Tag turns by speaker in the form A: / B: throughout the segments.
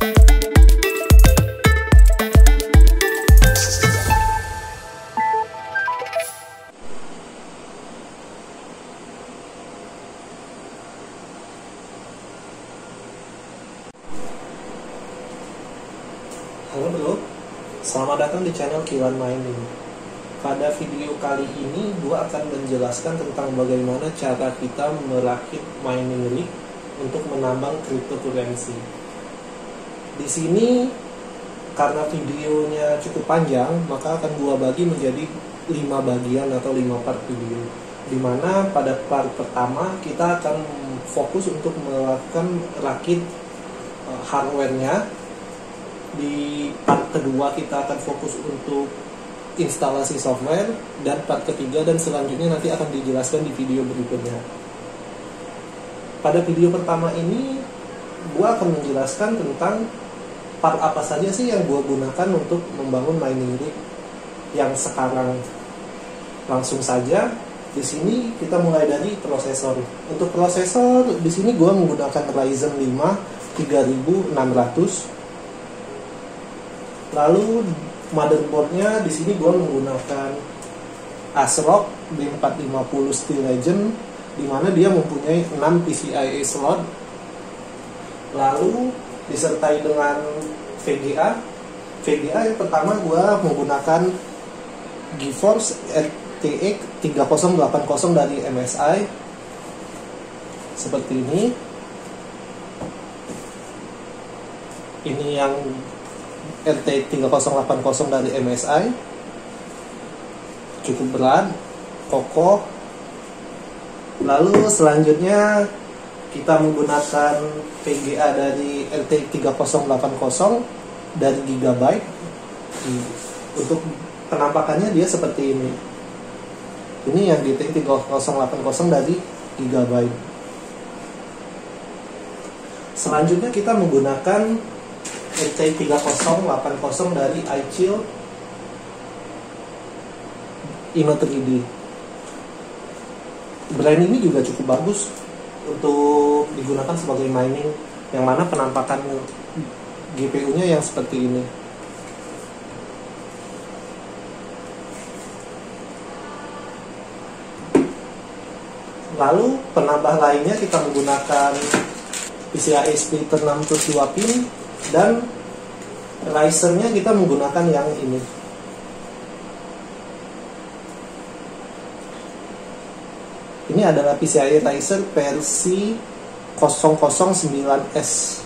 A: Halo bro, selamat datang di channel Kiwan Mining. Pada video kali ini, gua akan menjelaskan tentang bagaimana cara kita merakit mining rig untuk menambang cryptocurrency. Di sini, karena videonya cukup panjang, maka akan gua bagi menjadi 5 bagian atau 5 part video. Dimana pada part pertama kita akan fokus untuk melakukan rakit hardware-nya. Di part kedua kita akan fokus untuk instalasi software, dan part ketiga dan selanjutnya nanti akan dijelaskan di video berikutnya. Pada video pertama ini gua akan menjelaskan tentang part apa saja sih yang gua gunakan untuk membangun mining rig yang sekarang. Langsung saja, di sini kita mulai dari prosesor. Untuk prosesor di sini gua menggunakan Ryzen 5 3600. Lalu motherboardnya di sini gue menggunakan ASRock B450 Steel Legend, di mana dia mempunyai 6 PCIe slot. Lalu disertai dengan VGA. VGA yang pertama gue menggunakan GeForce RTX 3080 dari MSI seperti ini. Ini yang RTX 3080 dari MSI, cukup berat, kokoh. Lalu selanjutnya kita menggunakan VGA dari RTX 3080 dari Gigabyte. Untuk penampakannya dia seperti ini. Ini yang RTX 3080 dari Gigabyte. Selanjutnya kita menggunakan RTX 3080 dari iChill Inno3D. Brand ini juga cukup bagus untuk digunakan sebagai mining, yang mana penampakan GPU-nya yang seperti ini. Lalu penambah lainnya kita menggunakan PCIe splitter 602 pin, dan risernya kita menggunakan yang ini. Ini adalah PCIe riser versi 009S.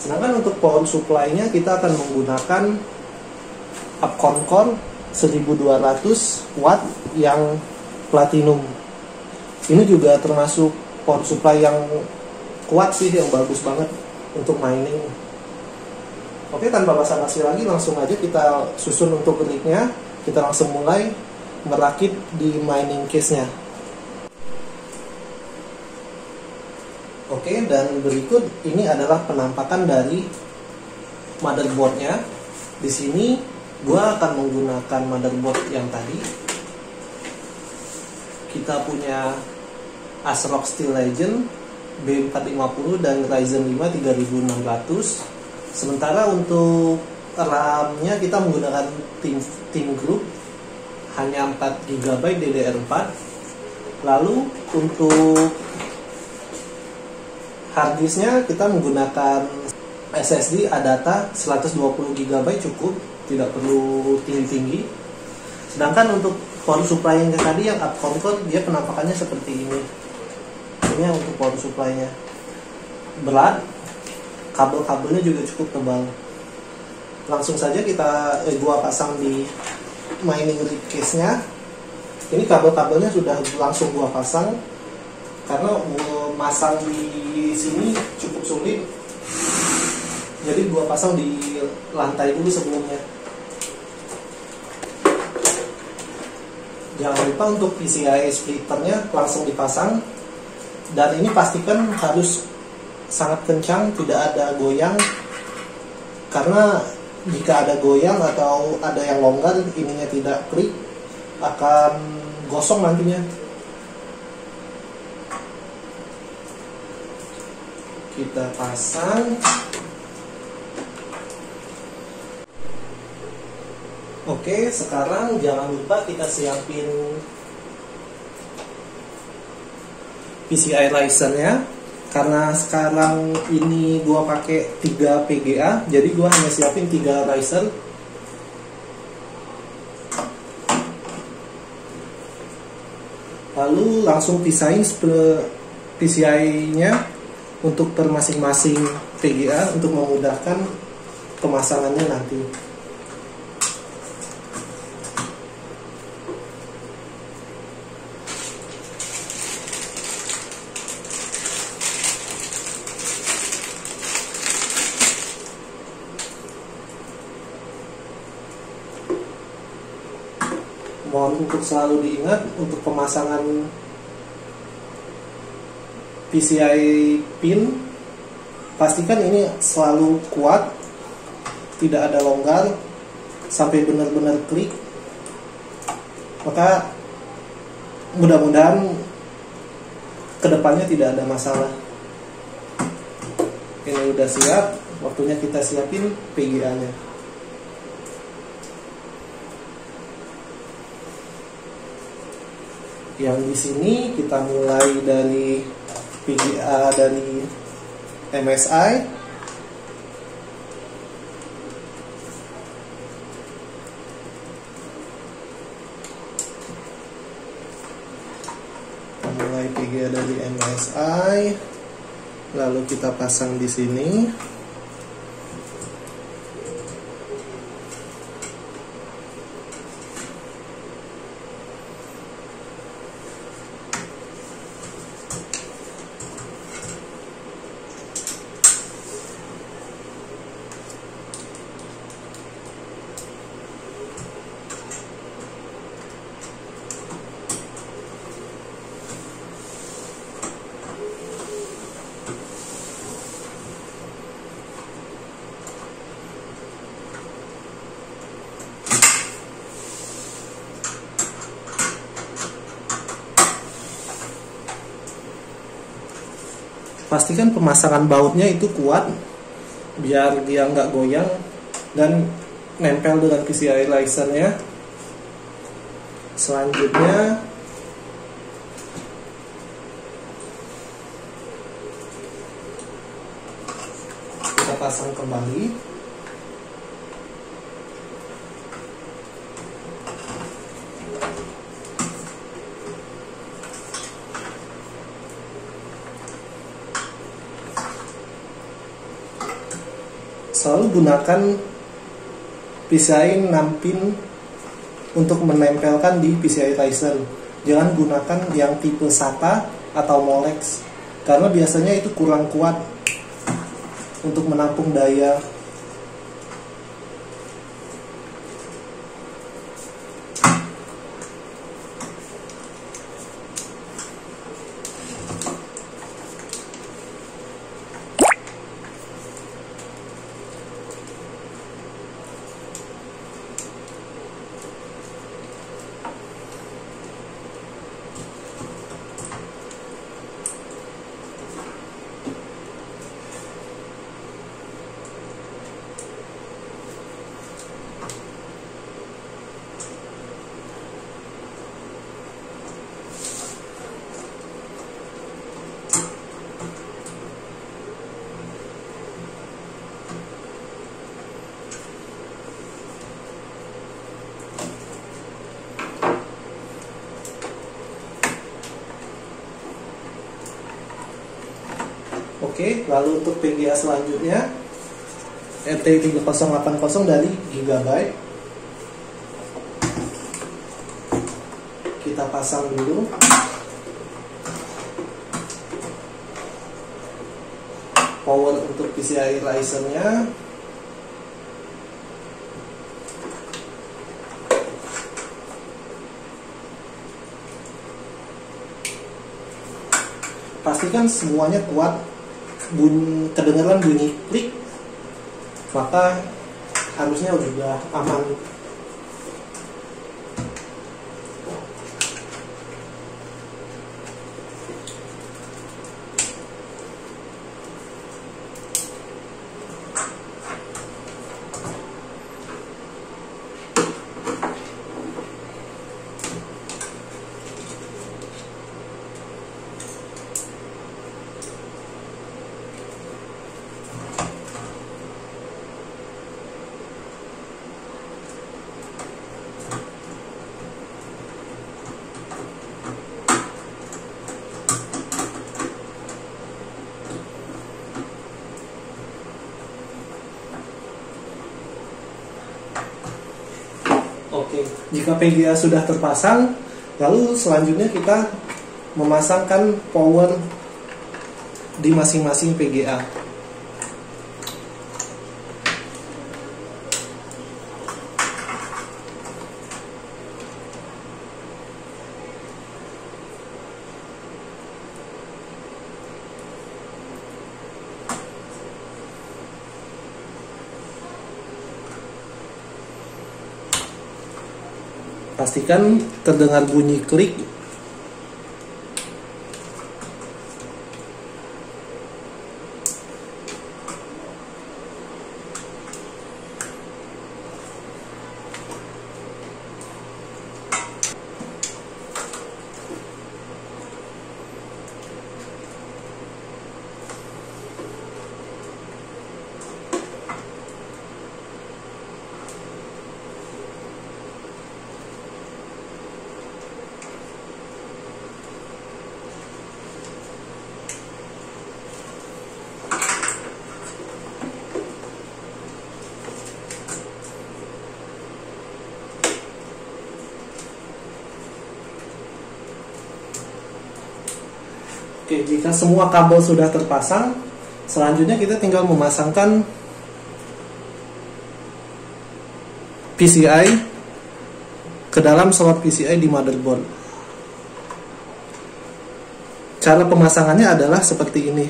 A: Sedangkan untuk power supply-nya kita akan menggunakan Upcon Core 1200 watt yang platinum. Ini juga termasuk power supply yang kuat sih, yang bagus banget untuk mining. Oke, tanpa basa-basi lagi, langsung aja kita susun untuk rignya. Kita langsung mulai merakit di mining case-nya. Oke, dan berikut ini adalah penampakan dari motherboard-nya. Di sini gua akan menggunakan motherboard yang tadi. Kita punya ASRock Steel Legend B450 dan Ryzen 5 3600. Sementara untuk RAM-nya kita menggunakan Team Group, hanya 4 GB DDR4. Lalu untuk hard disk-nya kita menggunakan SSD Adata 120 GB cukup, tidak perlu tinggi-tinggi. Sedangkan untuk power supply yang tadi yang Upcon Core, dia penampakannya seperti ini. Ini untuk power supply-nya berat, kabel-kabelnya juga cukup tebal. Langsung saja gua pasang di mining rig case-nya. Ini kabel-kabelnya sudah langsung gua pasang, karena masang di sini cukup sulit. Jadi gua pasang di lantai dulu sebelumnya. Jangan lupa untuk PCIe splitternya langsung dipasang. Dan ini pastikan harus sangat kencang, tidak ada goyang, karena jika ada goyang atau ada yang longgar, ininya tidak klik, akan gosong nantinya. Oke, kita pasang. Oke, sekarang jangan lupa kita siapin PCI risernya. Karena sekarang ini gua pakai 3 PGA, jadi gua hanya siapin 3 riser. Lalu langsung pisahin PCI-nya untuk per masing-masing PGA untuk memudahkan pemasangannya nanti. Mohon untuk selalu diingat untuk pemasangan PCI pin, pastikan ini selalu kuat, tidak ada longgar sampai benar-benar klik. Maka mudah-mudahan kedepannya tidak ada masalah. Ini udah siap, waktunya kita siapin PGA-nya. Yang di sini kita mulai dari PGA dari MSI. Kita mulai PGA dari MSI, lalu kita pasang di sini. Pastikan pemasangan bautnya itu kuat biar dia nggak goyang dan nempel dengan PCI risernya. Selanjutnya kita pasang kembali. Selalu gunakan PCI 6 pin untuk menempelkan di PCI riser. Jangan gunakan yang tipe SATA atau Molex, karena biasanya itu kurang kuat untuk menampung daya. Oke, lalu untuk PGA selanjutnya RT3080 dari Gigabyte, kita pasang dulu. Power untuk PCI risernya. Pastikan semuanya kuat, kedengaran bunyi klik, maka harusnya udah aman. Jika PGA sudah terpasang, lalu selanjutnya kita memasangkan power di masing-masing PGA. Pastikan terdengar bunyi klik. Oke, jika semua kabel sudah terpasang, selanjutnya kita tinggal memasangkan PCI ke dalam slot PCI di motherboard. Cara pemasangannya adalah seperti ini.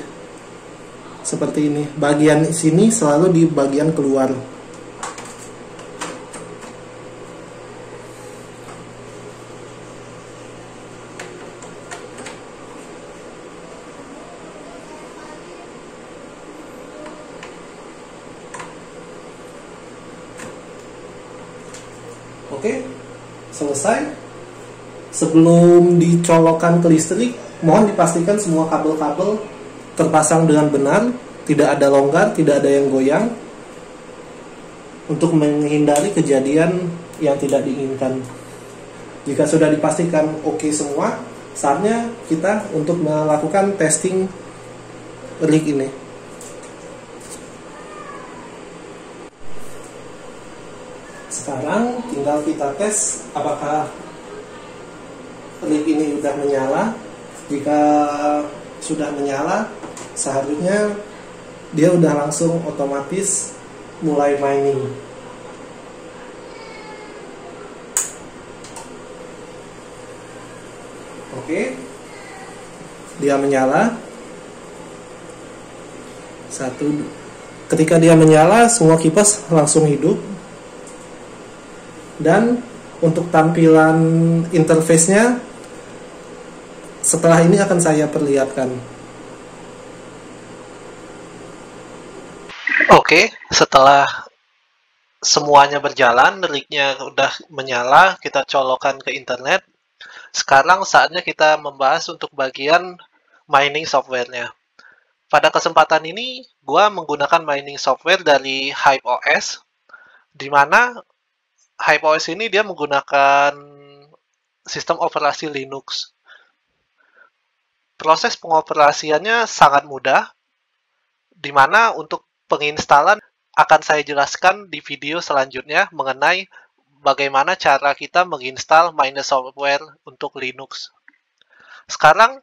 A: Seperti ini. Bagian sini selalu di bagian keluar. Oke, selesai. Sebelum dicolokkan ke listrik, mohon dipastikan semua kabel-kabel terpasang dengan benar, tidak ada longgar, tidak ada yang goyang, untuk menghindari kejadian yang tidak diinginkan. Jika sudah dipastikan oke semua, saatnya kita untuk melakukan testing rig ini. Sekarang tinggal kita tes apakah rig ini sudah menyala. Jika sudah menyala, seharusnya dia udah langsung otomatis mulai mining. Oke, dia menyala. Ketika dia menyala, semua kipas langsung hidup. Dan untuk tampilan interface-nya setelah ini akan saya perlihatkan. Oke, setelah semuanya berjalan, rig-nya udah menyala, kita colokkan ke internet. Sekarang saatnya kita membahas untuk bagian mining software-nya. Pada kesempatan ini, gua menggunakan mining software dari HypeOS, di mana HypeOS ini dia menggunakan sistem operasi Linux. Proses pengoperasiannya sangat mudah, di mana untuk penginstalan akan saya jelaskan di video selanjutnya mengenai bagaimana cara kita menginstal mining software untuk Linux. Sekarang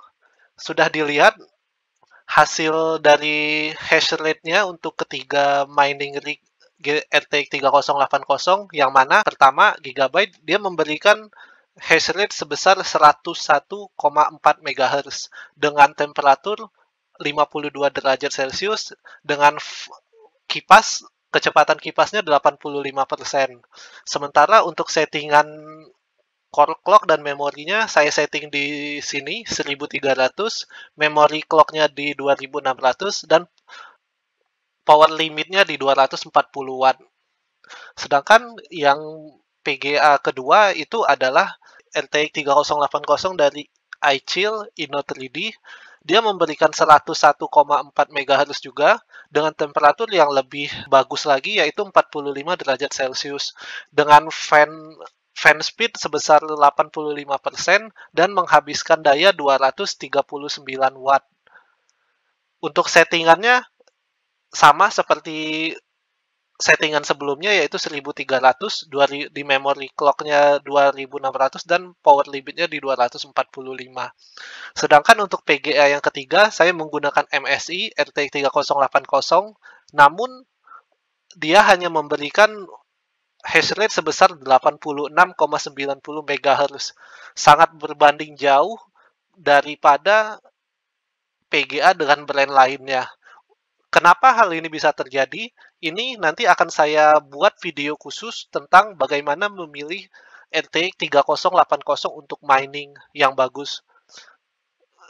A: sudah dilihat hasil dari hash rate-nya untuk ketiga mining rig RTX 3080, yang mana pertama Gigabyte dia memberikan hash rate sebesar 101,4 MHz dengan temperatur 52 derajat Celcius dengan kipas, kecepatan kipasnya 85%. Sementara untuk settingan core clock dan memorinya saya setting di sini 1300, memori clocknya di 2600 dan power limitnya di 240 watt. Sedangkan yang PGA kedua itu adalah RTX 3080 dari iChill Inno3D. Dia memberikan 101,4 MHz juga dengan temperatur yang lebih bagus lagi, yaitu 45 derajat Celcius dengan fan speed sebesar 85% dan menghabiskan daya 239 watt. Untuk settingannya sama seperti
B: settingan sebelumnya yaitu 1300, di memory clock-nya 2600 dan power limitnya di 245. Sedangkan untuk PGA yang ketiga saya menggunakan MSI RTX 3080, namun dia hanya memberikan hash rate sebesar 86,90 MHz. Sangat berbanding jauh daripada PGA dengan brand lainnya. Kenapa hal ini bisa terjadi? Ini nanti akan saya buat video khusus tentang bagaimana memilih RTX 3080 untuk mining yang bagus.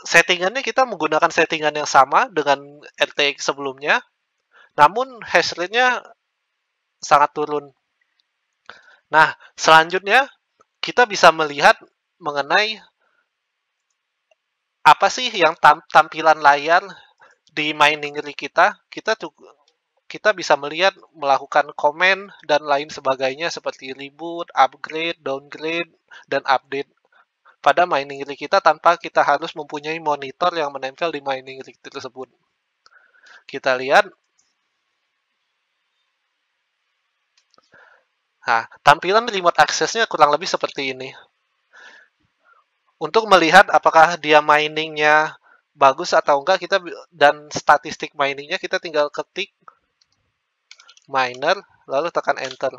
B: Settingannya kita menggunakan settingan yang sama dengan RTX sebelumnya, namun hash rate-nya sangat turun. Nah, selanjutnya kita bisa melihat mengenai apa sih yang tampilan layar di mining rig kita. Kita bisa melihat melakukan komen dan lain sebagainya seperti reboot, upgrade, downgrade, dan update pada mining rig kita tanpa kita harus mempunyai monitor yang menempel di mining rig tersebut. Kita lihat. Nah, tampilan remote access-nya kurang lebih seperti ini. Untuk melihat apakah dia miningnya bagus atau enggak, dan statistik miningnya kita tinggal ketik miner, lalu tekan enter.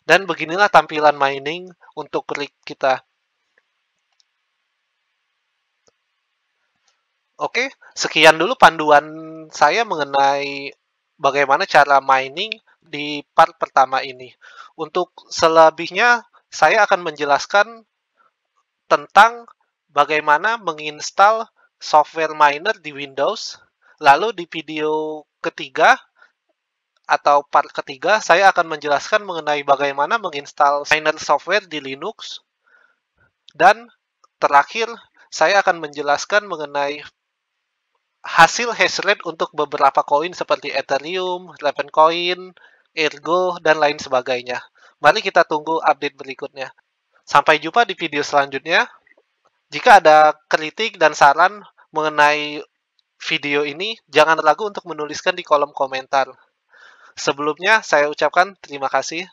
B: Dan beginilah tampilan mining untuk rig kita. Oke, sekian dulu panduan saya mengenai bagaimana cara mining di part pertama ini. Untuk selebihnya, saya akan menjelaskan tentang bagaimana menginstal software miner di Windows. Lalu di video ketiga atau part ketiga, saya akan menjelaskan mengenai bagaimana menginstal miner software di Linux. Dan terakhir, saya akan menjelaskan mengenai hasil hash rate untuk beberapa koin seperti Ethereum, Ravencoin, Ergo, dan lain sebagainya. Mari kita tunggu update berikutnya. Sampai jumpa di video selanjutnya. Jika ada kritik dan saran mengenai video ini, jangan ragu untuk menuliskan di kolom komentar. Sebelumnya, saya ucapkan terima kasih.